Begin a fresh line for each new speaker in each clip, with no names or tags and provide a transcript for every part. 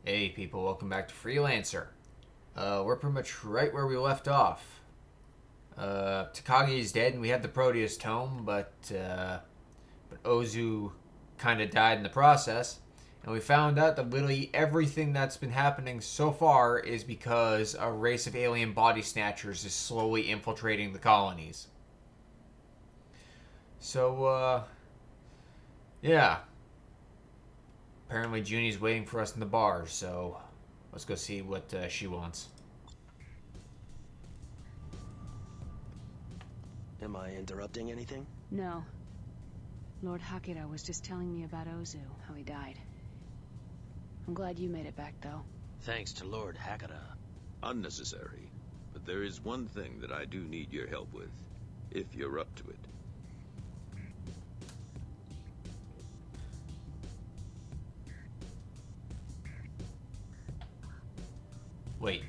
Hey people, welcome back to Freelancer. We're pretty much right where we left off. Takagi is dead and we have the Proteus tome, but Ozu kind of died in the process. And we found out that literally everything that's been happening so far is because a race of alien body snatchers is slowly infiltrating the colonies. So, yeah. Apparently Junie's waiting for us in the bar, so let's go see what she wants.
Am I interrupting anything?
No. Lord Hakira was just telling me about Ozu, how he died. I'm glad you made it back, though.
Thanks to Lord Hakata.
Unnecessary. But there is one thing that I do need your help with, if you're up to it.
Wait,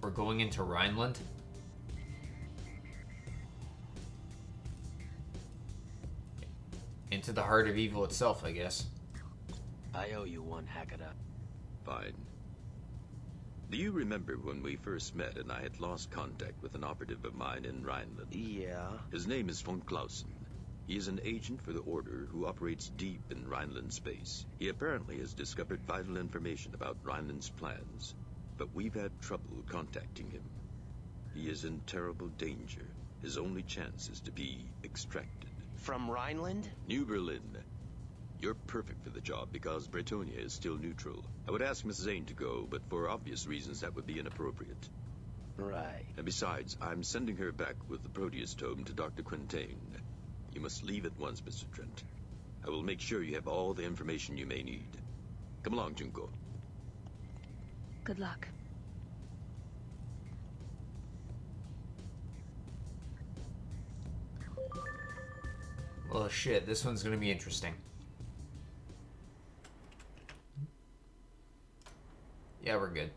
we're going into Rhineland? Into the heart of evil itself, I guess.
I owe you one, Hakata.
Fine. Do you remember when we first met and I had lost contact with an operative of mine in Rhineland?
Yeah?
His name is von Clausen. He is an agent for the Order who operates deep in Rhineland space. He apparently has discovered vital information about Rhineland's plans, but we've had trouble contacting him. He is in terrible danger. His only chance is to be extracted.
From Rhineland?
New Berlin. You're perfect for the job because Bretonia is still neutral. I would ask Miss Zane to go, but for obvious reasons that would be inappropriate.
Right.
And besides, I'm sending her back with the Proteus tome to Dr. Quintain. You must leave at once, Mr. Trent. I will make sure you have all the information you may need. Come along, Junko.
Good luck.
Well, shit, this one's gonna be interesting. Yeah, we're good.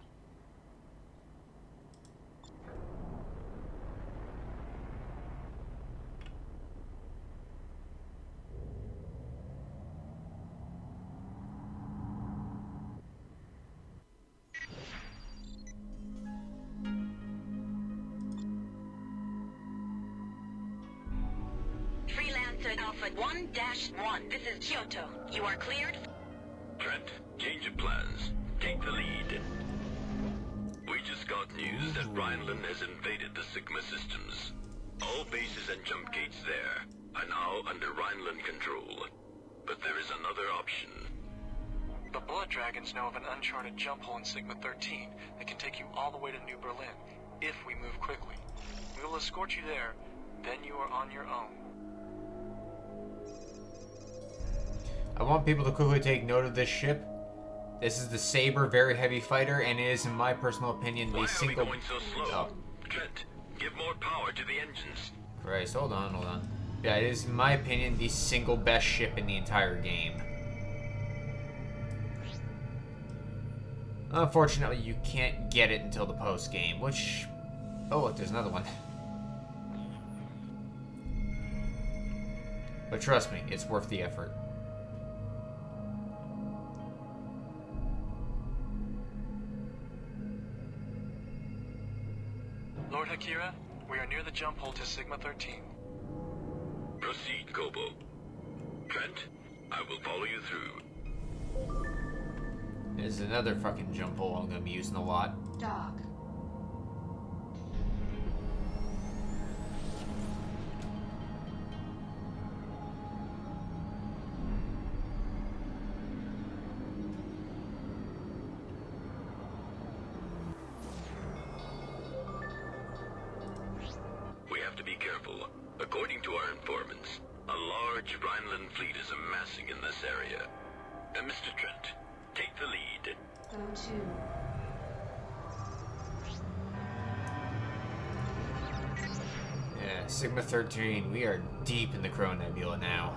Freelancer Alpha 1-1. This is Kyoto. You are cleared?
Trent, change of plans. Take the lead. We just got news that Rhineland has invaded the Sigma systems. All bases and jump gates there are now under Rhineland control. But there is another option.
The Blood Dragons know of an uncharted jump hole in Sigma 13 that can take you all the way to New Berlin, if we move quickly. We will escort you there, then you are on your own.
I want people to quickly take note of this ship. This is the Saber, very heavy fighter, and it is, in my personal opinion, the
Why
single...
are we going so slow?
Oh,
Trent, give more power to the engines.
Christ, hold on. Yeah, it is, in my opinion, the single best ship in the entire game. Unfortunately, you can't get it until the post-game, which... Oh, look, there's another one. But trust me, it's worth the effort.
Lord Hakira, we are near the jump hole to Sigma 13.
Proceed, Kobo. Trent, I will follow you through.
There's another fucking jump hole I'm gonna be using a lot.
Doc.
We have to be careful. According to our informants, a large Rhineland fleet is amassing in this area. Mr. Trent, take the lead.
Go to.
Yeah, Sigma 13, we are deep in the Crow Nebula now.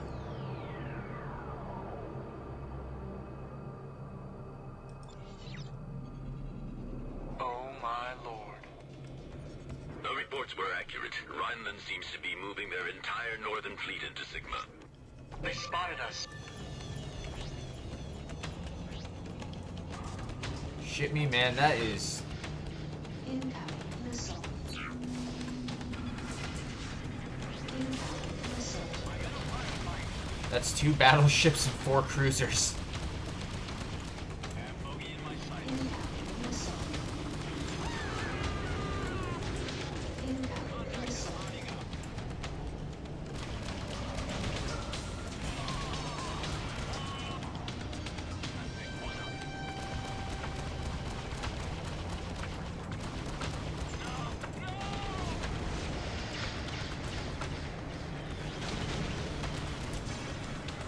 Oh my lord.
The reports were accurate. Rhineland seems to be moving their entire northern fleet into Sigma.
They spotted us.
shit me, man? That is...
Incoming missile. Incoming missile.
That's 2 battleships and 4 cruisers.
Incoming missile. Incoming missile.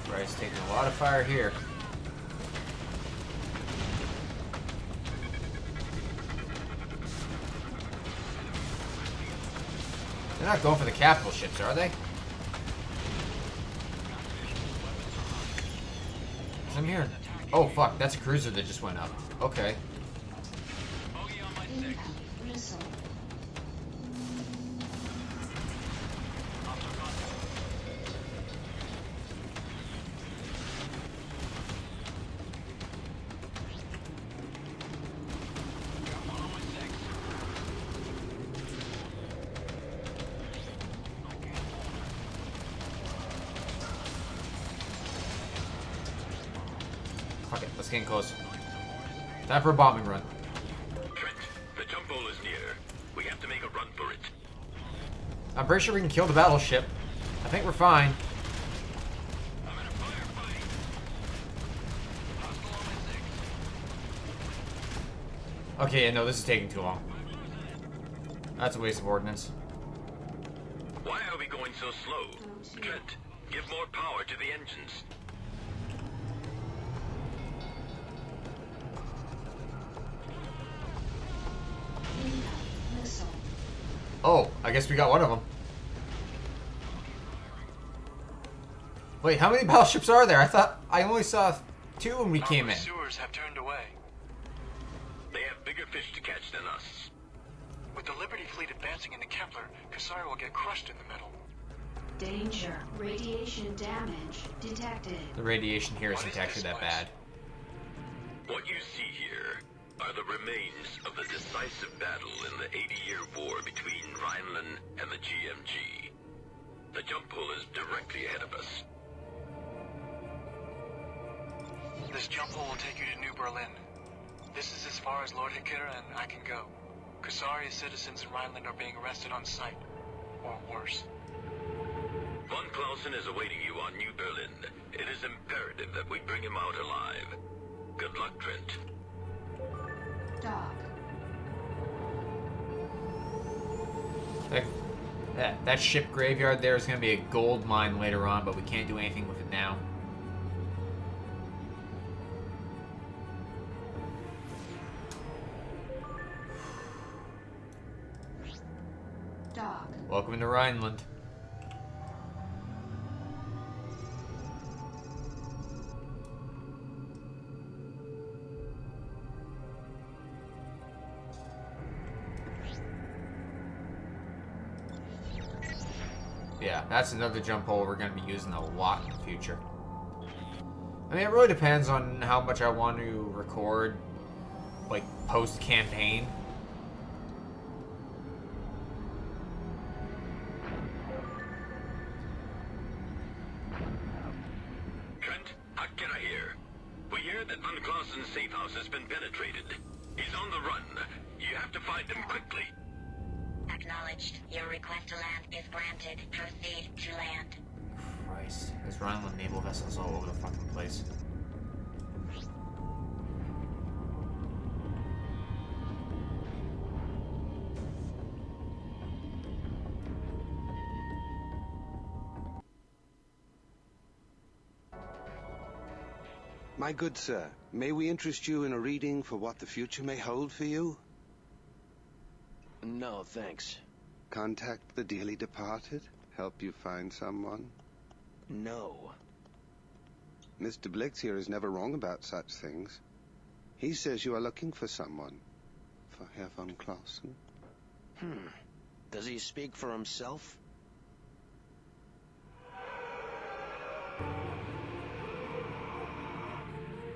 Christ, taking a lot of fire here. They're not going for the capital ships, are they? 'Cause I'm hearing... Oh, fuck. That's a cruiser that just went up. Okay.
Incoming missile.
Fuck it. Let's get in close. Time for a bombing run.
Trent, the jump hole is near. We have to make a run for it.
I'm pretty sure we can kill the battleship. I think we're fine.
I'm in a firefight. Hostile on my 6.
Okay, yeah, no, this is taking too long. That's a waste of ordnance.
Why are we going so slow? Trent, give more power to the engines.
Incoming missile.
Oh, I guess we got one of them. Wait, how many battleships are there? I thought I only saw 2 when we came
Our
in.
pursuers have turned away.
They have bigger fish to catch than us.
With the Liberty fleet advancing into Kepler, Kasari will get crushed in the middle.
Danger. Radiation damage detected.
The radiation here
What
isn't
is
actually
this
that
place?
bad.
What you see here are the remains of the decisive battle in the 80-year war between Rhineland and the GMG. The jump hole is directly ahead of us.
This jump hole will take you to New Berlin. This is as far as Lord Hikira and I can go. Kasari's citizens in Rhineland are being arrested on sight. Or worse.
Von Clausen is awaiting you on New Berlin. It is imperative that we bring him out alive. Good luck, Trent.
Dock.
That ship graveyard there is going to be a gold mine later on, but we can't do anything with it now.
Dock.
Welcome to Rhineland. Yeah, that's another jump hole we're going to be using a lot in the future. I mean, it really depends on how much I want to record, like, post-campaign.
Trent, Akira here. We hear that Von Clausen's safe house has been penetrated. He's on the run. You have to find him quickly.
Acknowledged. Your request to land is granted. Proceed to land.
Christ, there's Rhineland naval vessels all over the fucking place.
My good sir, may we interest you in a reading for what the future may hold for you?
No, thanks.
Contact the dearly departed? Help you find someone?
No.
Mr. Blix here is never wrong about such things. He says you are looking for someone. For Herr von Clausen?
Does he speak for himself?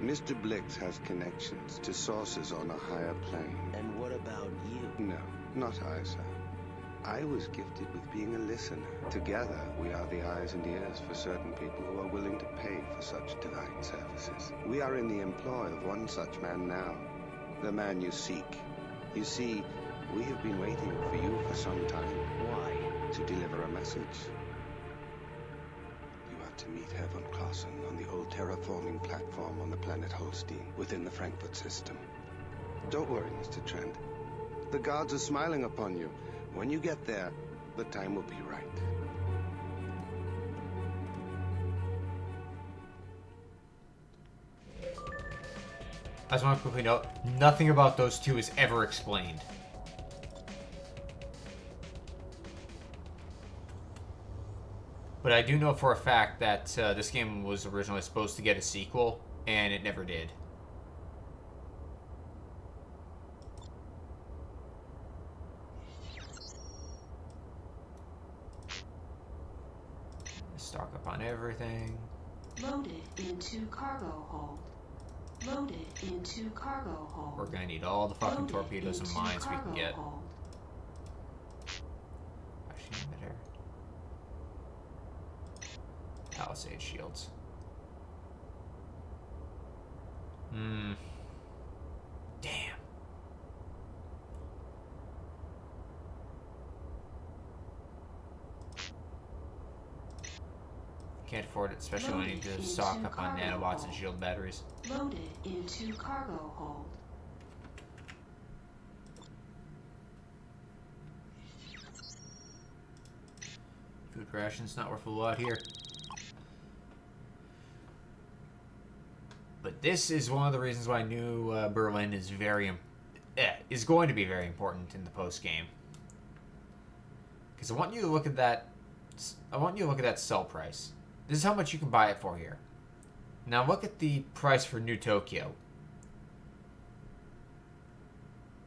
Mr. Blix has connections to sources on a higher plane.
And what about you?
No, not I, sir. I was gifted with being a listener. Together, we are the eyes and ears for certain people who are willing to pay for such divine services. We are in the employ of one such man now, the man you seek. You see, we have been waiting for you for some time.
Why?
To deliver a message. You are to meet Herr von Clausen on the old terraforming platform on the planet Holstein, within the Frankfurt system. Don't worry, Mr. Trent. The gods are smiling upon you. When you get there, the time will be right.
I just want to quickly note, nothing about those two is ever explained. But I do know for a fact that this game was originally supposed to get a sequel, and it never did. Stock up on everything.
Loaded into cargo hold. Loaded into cargo hold.
We're gonna need all the fucking
Loaded
torpedoes and
into
mines we can
cargo
get.
hold.
Actually, emitter. Palisade shields. Damn. Can't afford it, especially when you need to stock up on nanobots and shield batteries.
Loaded into cargo hold.
Food rations not worth a lot here. But this is one of the reasons why New Berlin is going to be very important in the post game. Because I want you to look at that. I want you to look at that sell price. This is how much you can buy it for here. Now look at the price for New Tokyo.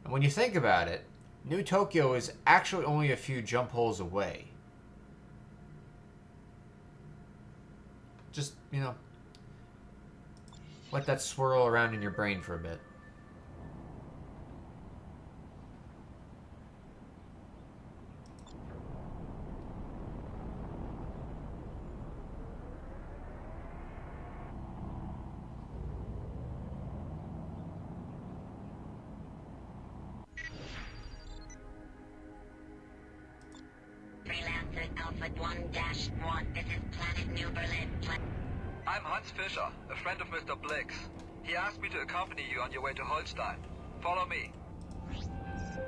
And when you think about it, New Tokyo is actually only a few jump holes away. Just, you know, let that swirl around in your brain for a bit.
Freelancer Alpha 1-1. This is Planet New Berlin.
I'm Hans Fischer, a friend of Mr. Blix. He asked me to accompany you on your way to Holstein. Follow me.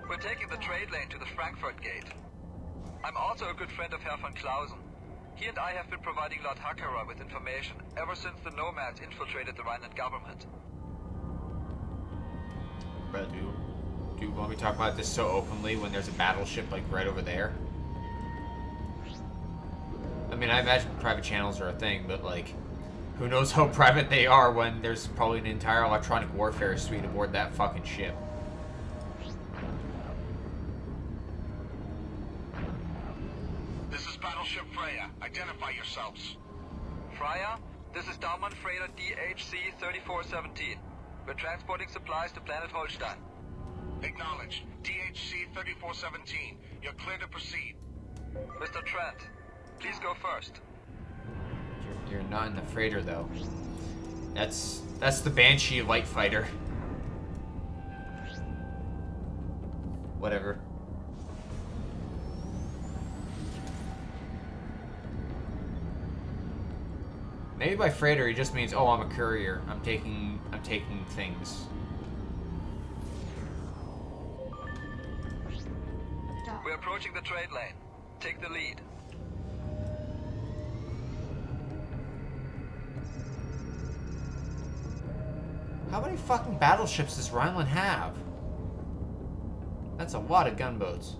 We're taking the trade lane to the Frankfurt Gate. I'm also a good friend of Herr von Clausen. He and I have been providing Lord Hakera with information ever since the Nomads infiltrated the Rhineland government.
But do you want me to talk about this so openly when there's a battleship like right over there? I mean, I imagine private channels are a thing, but like, who knows how private they are when there's probably an entire electronic warfare suite aboard that fucking ship.
This is Battleship Freya. Identify yourselves.
Freya, this is Daumann freighter DHC 3417. We're transporting supplies to Planet Holstein.
Acknowledged. DHC 3417. You're clear to proceed.
Mr. Trent, please go first.
You're not in the freighter though. That's the Banshee light fighter. Whatever. Maybe by freighter he just means, oh, I'm a courier. I'm taking things.
We're approaching the trade lane. Take the lead.
How many fucking battleships does Rhineland have? That's a lot of gunboats.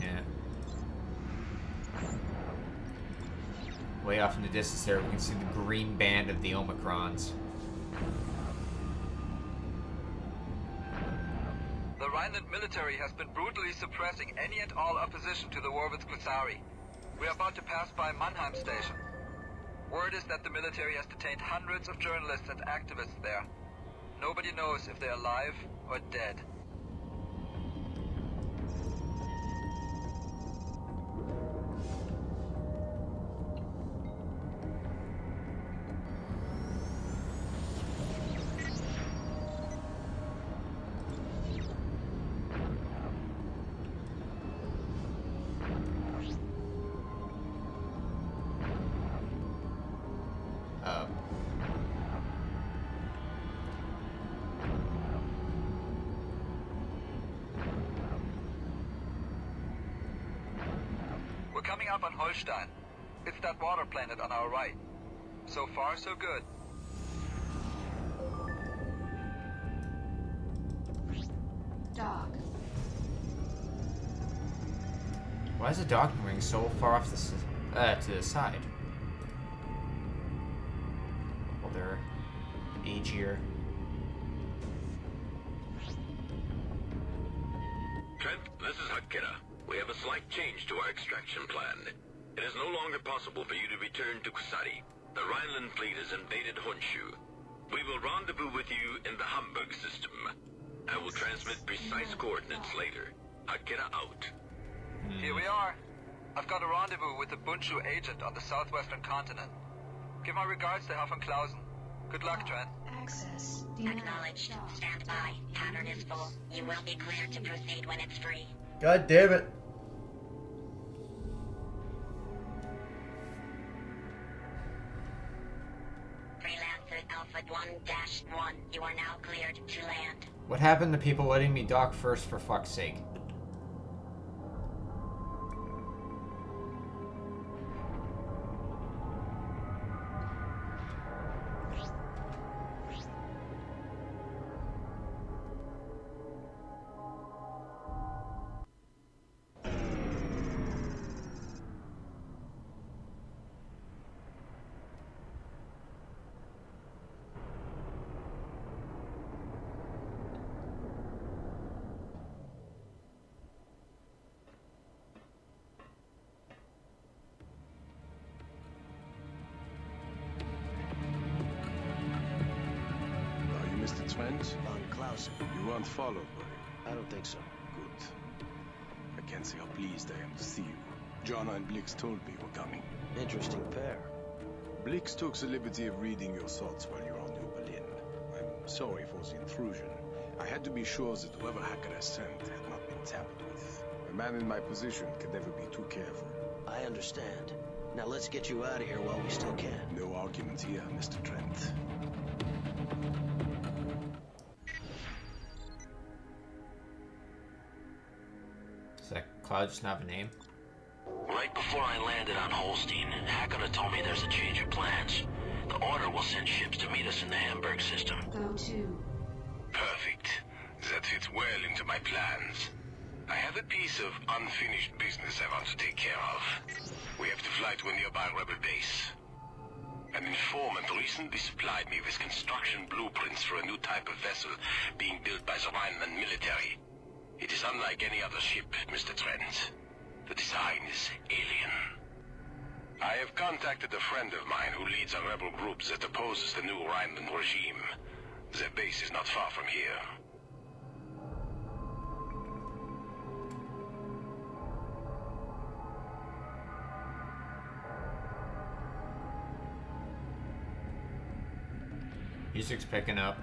Yeah. Way off in the distance there, we can see the green band of the Omicrons.
Rhineland military has been brutally suppressing any and all opposition to the war with Kusari. We are about to pass by Mannheim station. Word is that the military has detained hundreds of journalists and activists there. Nobody knows if they're alive or dead. We're coming up on Holstein. It's that water planet on our right. So far, so good.
Doc.
Why is the docking ring so far off to the side? Well, they're agier.
Trent, this is Hakira. We have a slight change to our extraction plan. It is no longer possible for you to return to Kusari. The Rhineland fleet has invaded Honshu. We will rendezvous with you in the Hamburg system. I will transmit precise coordinates later. Hakira out.
Here we are. I've got a rendezvous with the Bundschu agent on the southwestern continent. Give my regards to Herr von Clausen. Good luck, Trent.
Access.
Acknowledged. Stand by. Pattern is full. You will be cleared to proceed when it's free.
God damn it.
Freelancer Alpha 1-1. You are now cleared to land.
What happened to people letting me dock first, for fuck's sake?
Mr. Trent?
Von Clausen.
You weren't followed, were you?
I don't think so.
Good. I can't say how pleased I am to see you. Jana and Blix told me you were coming.
Interesting pair.
Blix took the liberty of reading your thoughts while you were on New Berlin. I'm sorry for the intrusion. I had to be sure that whoever Hacker has sent had not been tampered with. A man in my position can never be too careful.
I understand. Now let's get you out of here while we still can.
No argument here, Mr. Trent.
Does that cloud just not have a name?
Right before I landed on Holstein, Hackett told me there's a change of plans. The Order will send ships to meet us in the Hamburg system.
Go to.
Perfect. That fits well into my plans. I have a piece of unfinished business I want to take care of. We have to fly to a nearby rebel base. An informant recently supplied me with construction blueprints for a new type of vessel being built by the Rhineland military. It is unlike any other ship, Mr. Trent. The design is alien. I have contacted a friend of mine who leads a rebel group that opposes the new Rhineland regime. Their base is not far from here.
Music's picking up.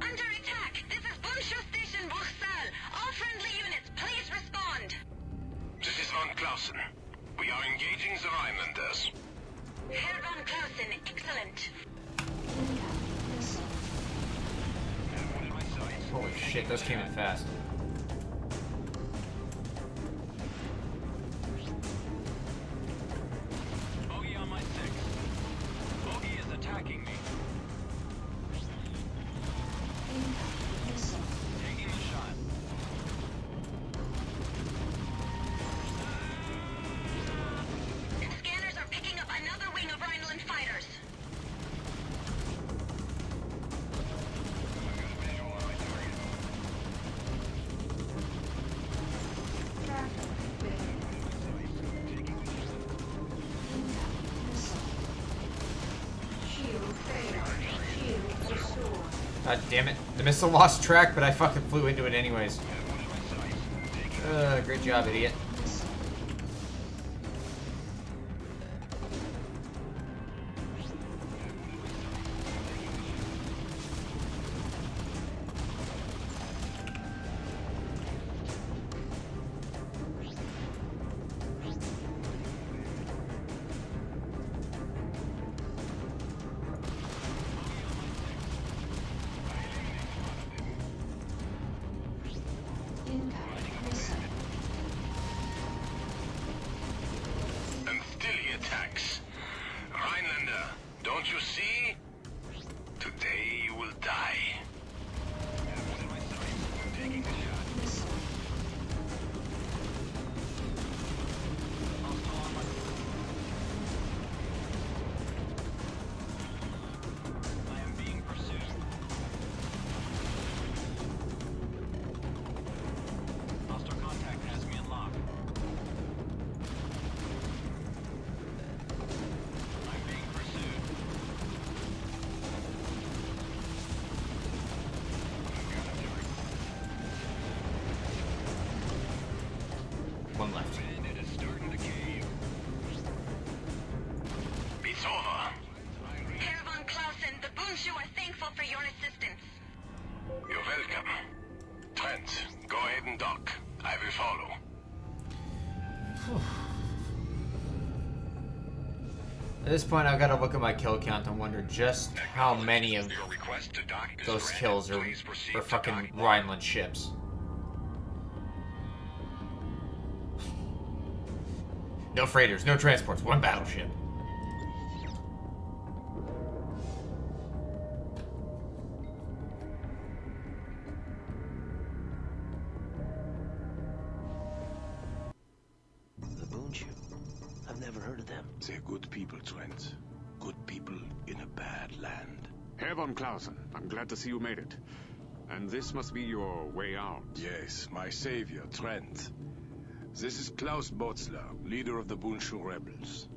Under attack! This is Bundschu Station, Bruxelles. All friendly units, please respond.
This is Von Clausen. We are engaging the Rhinelanders.
Herr Von Clausen, excellent.
Holy shit, those came in fast.
Bogey on my 6. Bogey is attacking me. Taking the shot.
Scanners are picking up another wing of Rhineland fighters.
God damn it. The missile lost track, but I fucking flew into it anyways. Great job, idiot.
And still he attacks. Rhinelander, don't you see? Today you will die. Taking the shot.
I am being pursued. Hostile contact has me in lock. I'm being pursued.
One left.
Bandit is starting to cave. It's over.
Herr von Clausen, the Bundschuh are thankful for your assistance.
You're welcome. Trent, go ahead and dock. I will follow.
At this point, I've got to look at my kill count and wonder just how many of
Your request to dock is
those
granted.
kills are
Please proceed
for
to
fucking
docking.
Rhineland ships. No freighters, no transports, one battleship.
The Bundschuh? I've never heard of them.
They're good people, Trent. Good people in a bad land.
Herr von Clausen, I'm glad to see you made it. And this must be your way out.
Yes, my savior, Trent. This is Klaus Botzler, leader of the Bundschuh rebels.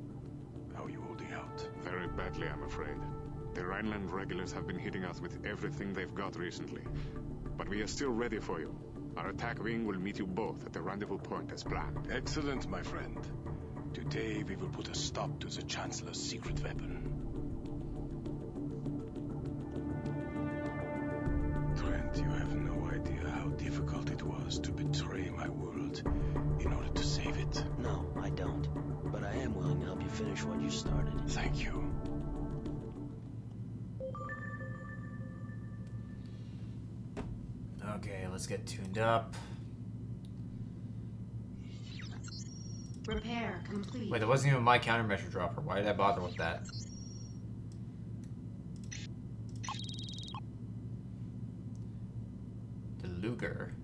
How are you holding out?
Very badly, I'm afraid. The Rhineland regulars have been hitting us with everything they've got recently. But we are still ready for you. Our attack wing will meet you both at the rendezvous point as planned.
Excellent, my friend. Today we will put a stop to the Chancellor's secret weapon. Trent, you have no idea how difficult it was to betray my world in order to save it.
No, I don't. But I am willing to help you finish what you started.
Thank you.
Okay, let's get tuned up.
Repair complete.
Wait, that wasn't even my countermeasure dropper. Why did I bother with that? The Luger.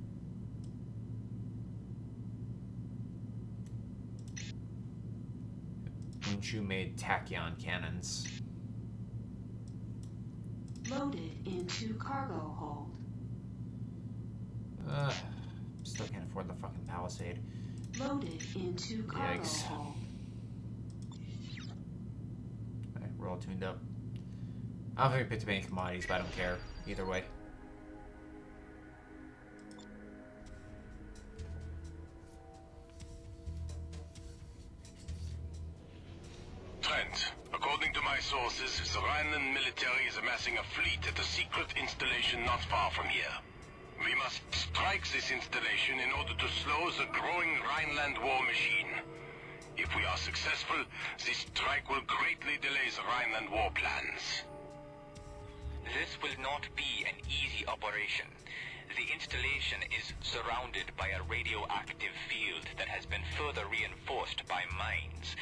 Bundschuh made tachyon cannons.
Loaded into cargo hold.
Still can't afford the fucking Palisade.
Loaded into cargo
Yikes.
hold.
Alright, we're all tuned up. I don't think we picked up any commodities, but I don't care. Either way.
Trent, according to my sources, the Rhineland military is amassing a fleet at a secret installation not far from here. We must strike this installation in order to slow the growing Rhineland war machine. If we are successful, this strike will greatly delay the Rhineland war plans.
This will not be an easy operation. The installation is surrounded by a radioactive field that has been further reinforced by mines.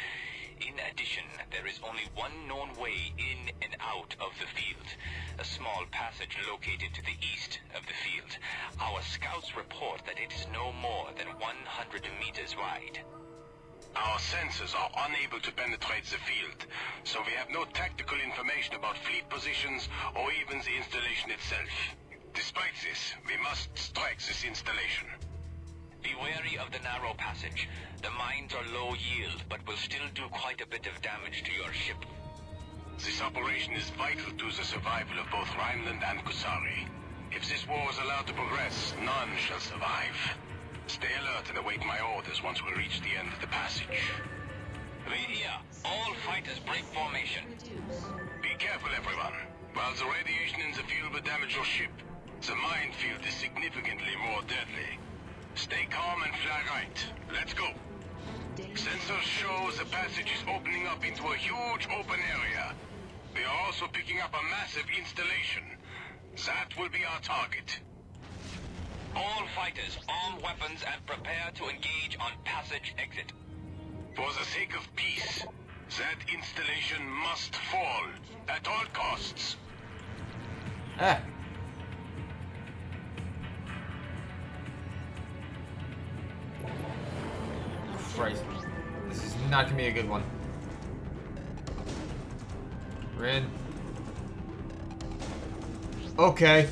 In addition, there is only one known way in and out of the field, a small passage located to the east of the field. Our scouts report that it is no more than 100 meters wide.
Our sensors are unable to penetrate the field, so we have no tactical information about fleet positions or even the installation itself. Despite this, we must strike this installation.
Be wary of the narrow passage. The mines are low yield, but will still do quite a bit of damage to your ship.
This operation is vital to the survival of both Rhineland and Kusari. If this war is allowed to progress, none shall survive. Stay alert and await my orders once we reach the end of the passage.
Read here. All fighters break formation.
Be careful, everyone. While the radiation in the field will damage your ship, the minefield is significantly more deadly. Stay calm and fly right. Let's go. Sensors show the passage is opening up into a huge open area. We are also picking up a massive installation. That will be our target.
All fighters, arm weapons and prepare to engage on passage exit.
For the sake of peace, that installation must fall at all costs.
Ah. Christ. This is not gonna be a good one. We're in. Okay.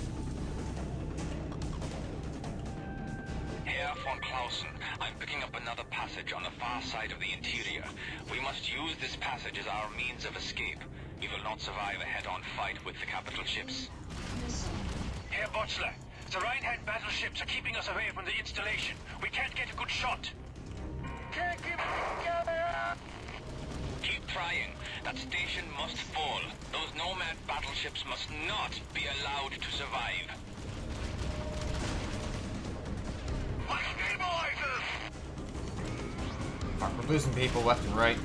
Herr von Clausen, I'm picking up another passage on the far side of the interior. We must use this passage as our means of escape. We will not survive a head-on fight with the capital ships.
Herr Botzler, the Rheinland battleships are keeping us away from the installation. We can't get a good shot. Can't keep it together!
Keep trying. That station must fall. Those nomad battleships must not be allowed to survive.
My stabilizers!
Fuck, we're losing people left and right.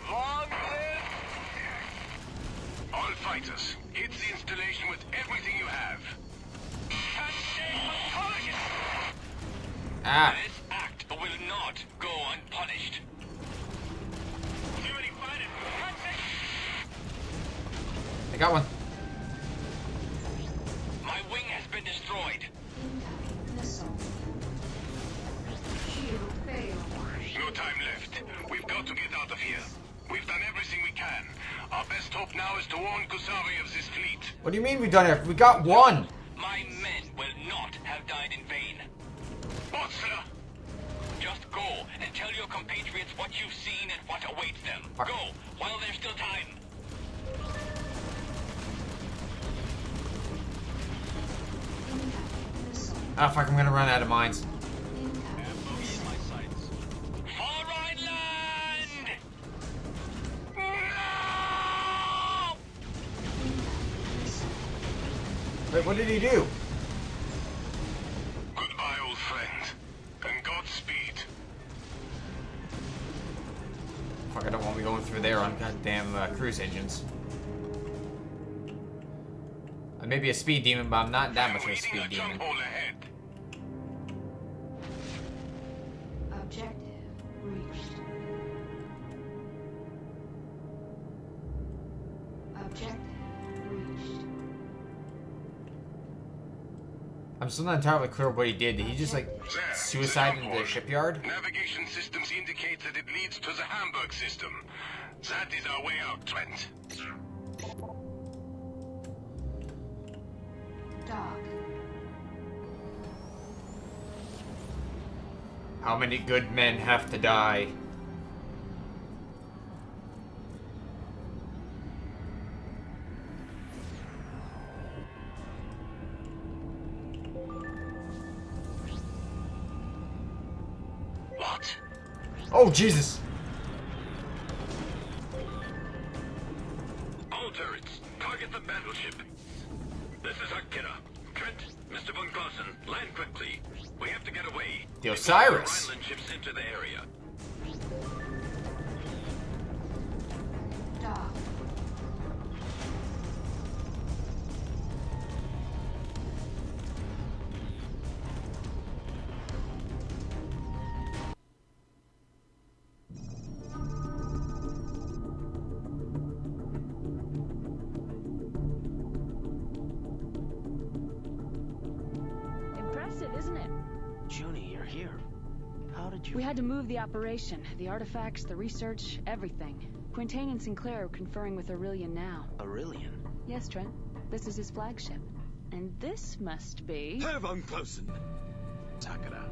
Long live! All fighters, hit the installation with everything you have.
Ah.
This act will not go unpunished.
I got one.
My wing has been destroyed.
No time left. We've got to get out of here. We've done everything we can. Our best hope now is to warn Kusari of this fleet.
What do you mean we done it? We got one.
My men will not have died in vain.
Botzler!
Just go and tell your compatriots what you've seen and what awaits them.
Fuck.
Go, while there's still time.
Ah, fuck, I'm gonna run out of mines.
For Rhineland!
No!
Wait, what did he do?
Goodbye, old friend. And Godspeed.
Fuck, I don't want to be going through there on goddamn cruise engines. I may be a speed demon, but I'm not that much of a speed demon.
Ahead.
Objective reached. Objective reached.
I'm still not entirely clear what he did. Did he just like suicide in the shipyard?
Navigation systems indicate that it leads to the Hamburg system. That is our way out, Trent.
Dock.
How many good men have to die?
What?
Oh, Jesus!
All turrets, target the battleship. This is Akira. Trent, Mr. von Clausen, land quickly. We have to get away.
The Osiris.
Rhineland ships into the area.
Dock. Impressive, isn't it?
Junie, you're here. How did you...
We had to move the operation, the artifacts, the research, everything. Quintain and Sinclair are conferring with Aurelian now.
Aurelian?
Yes, Trent. This is his flagship. And this must be...
Herr von Clausen!
Takeda.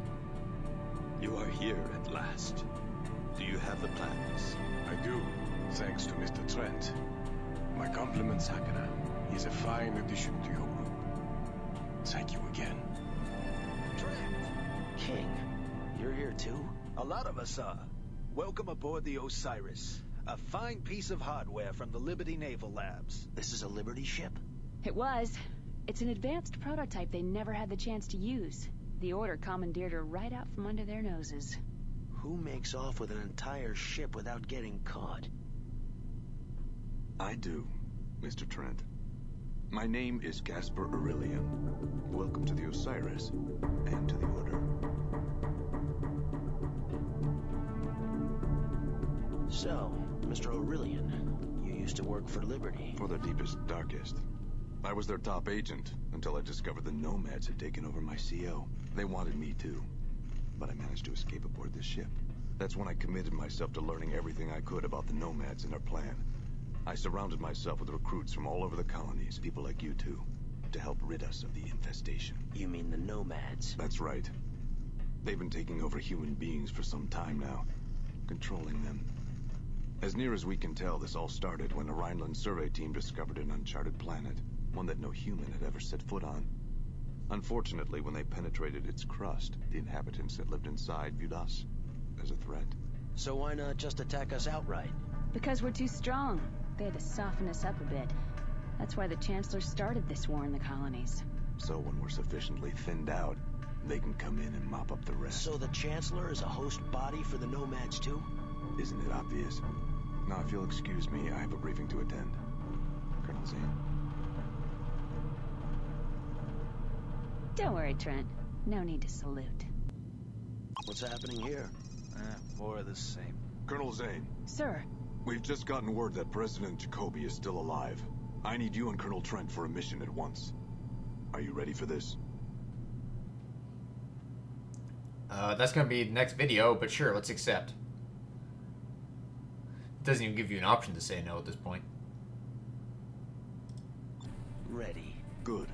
You are here at last. Do you have the plans?
I do, thanks to Mr. Trent. My compliments, Hakuna. He's a fine addition to your group. Thank you again.
King, you're here too?
A lot of us are. Welcome aboard the Osiris. A fine piece of hardware from the Liberty Naval Labs.
This is a Liberty ship?
It was. It's an advanced prototype they never had the chance to use. The Order commandeered her right out from under their noses.
Who makes off with an entire ship without getting caught?
I do, Mr. Trent. My name is Casper Aurelian. Welcome to the Osiris, and to the Order.
So, Mr. Aurelian, you used to work for Liberty.
For their deepest, darkest. I was their top agent, until I discovered the Nomads had taken over my CO. They wanted me too, but I managed to escape aboard this ship. That's when I committed myself to learning everything I could about the Nomads and their plan. I surrounded myself with recruits from all over the colonies, people like you two, to help rid us of the infestation.
You mean the Nomads?
That's right. They've been taking over human beings for some time now, controlling them. As near as we can tell, this all started when a Rhineland survey team discovered an uncharted planet, one that no human had ever set foot on. Unfortunately, when they penetrated its crust, the inhabitants that lived inside viewed us as a threat.
So why not just attack us outright?
Because we're too strong. They had to soften us up a bit. That's why the Chancellor started this war in the colonies.
So when we're sufficiently thinned out, they can come in and mop up the rest.
So the Chancellor is a host body for the Nomads too?
Isn't it obvious? Now, if you'll excuse me, I have a briefing to attend. Colonel Zane.
Don't worry, Trent. No need to salute.
What's happening here?
More of the same.
Colonel Zane.
Sir.
We've just gotten word that President Jacoby is still alive. I need you and Colonel Trent for a mission at once. Are you ready for this?
That's gonna be the next video, but sure, let's accept. It doesn't even give you an option to say no at this point.
Ready.
Good.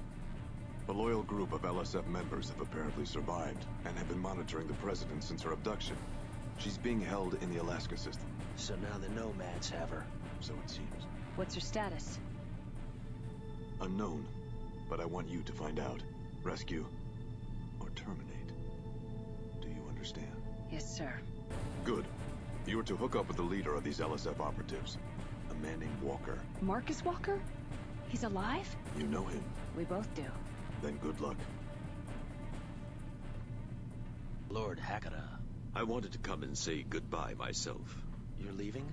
A loyal group of LSF members have apparently survived, and have been monitoring the President since her abduction. She's being held in the Alaska system.
So now the Nomads have her.
So it seems.
What's her status?
Unknown, but I want you to find out. Rescue, or terminate. Do you understand?
Yes, sir.
Good. You are to hook up with the leader of these LSF operatives, a man named Walker.
Marcus Walker? He's alive?
You know him.
We both do.
Then good luck.
Lord Hakata.
I wanted to come and say goodbye myself.
You're leaving?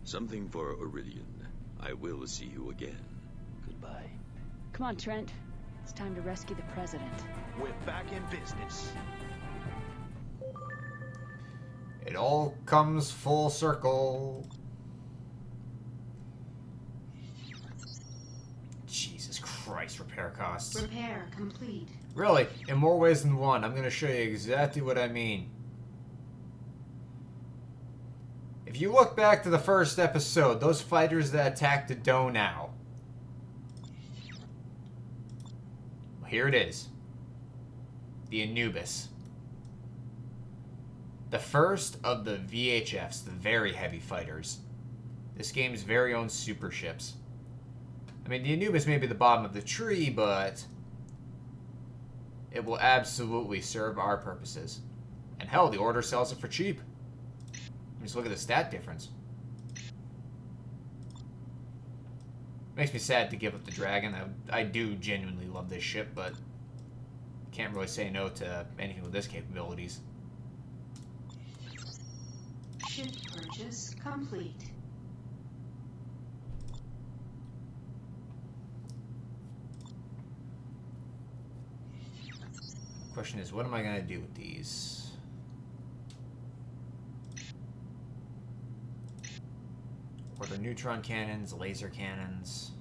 Something for Aurelian. I will see you again.
Goodbye.
Come on, Trent. It's time to rescue the President.
We're back in business.
It all comes full circle. Jesus Christ, repair costs.
Repair complete.
Really, in more ways than one. I'm going to show you exactly what I mean. If you look back to the first episode, those fighters that attacked the Donau. Well, here it is. The Anubis. The first of the VHFs, the very heavy fighters. This game's very own super ships. I mean, the Anubis may be the bottom of the tree, but it will absolutely serve our purposes. And hell, the Order sells it for cheap. Just look at the stat difference. Makes me sad to give up the Dragon. I do genuinely love this ship, but can't really say no to anything with this capabilities.
Ship purchase complete.
Question is, what am I going to do with these? Order neutron cannons, laser cannons.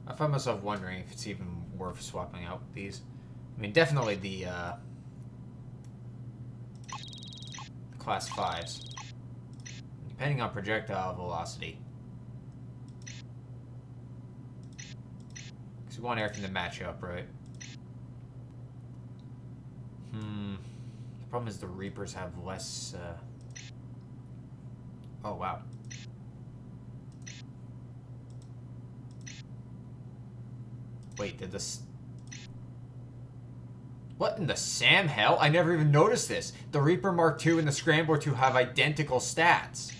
I find myself wondering if it's even worth swapping out these. mean, definitely the class 5s. Depending on projectile velocity. Because we want everything to match up, right? The problem is the Reapers have less... Oh, wow. Wait, did this... What in the Sam hell? I never even noticed this. The Reaper Mark II and the Scrambler 2 have identical stats.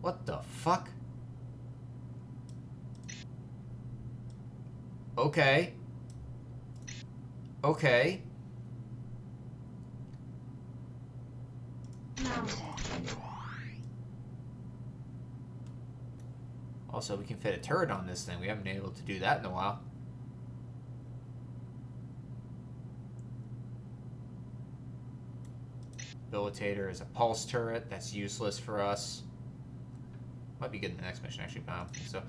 What the fuck? Okay. Okay. Also, we can fit a turret on this thing. We haven't been able to do that in a while. Debilitator is a pulse turret. That's useless for us. Might be good in the next mission, actually. So,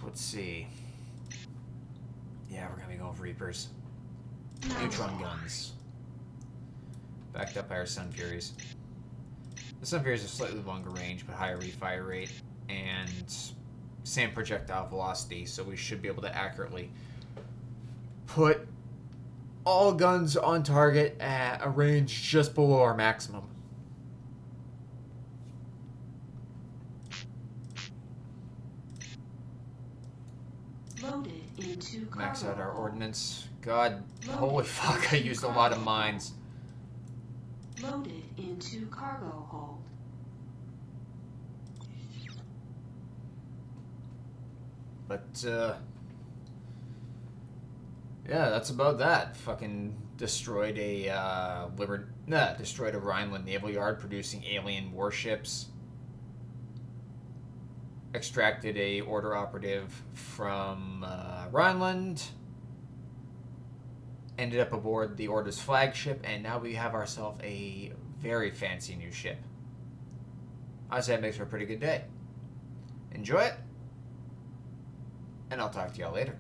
let's see. Yeah, we're gonna be going for Reapers. Neutron guns. Backed up by our Sun Furies. The Sun Furies have slightly longer range, but higher refire rate, and same projectile velocity, so we should be able to accurately put all guns on target at a range just below our maximum.
Loaded into
Max out our ordnance. God, holy fuck, I used a lot of mines.
Loaded into cargo hold.
But, yeah, that's about that. Fucking destroyed a, destroyed a Rhineland naval yard producing alien warships. Extracted a order operative from, Rhineland. Ended up aboard the Order's flagship, and now we have ourselves a very fancy new ship. I'd say that makes for a pretty good day. Enjoy it, and I'll talk to y'all later.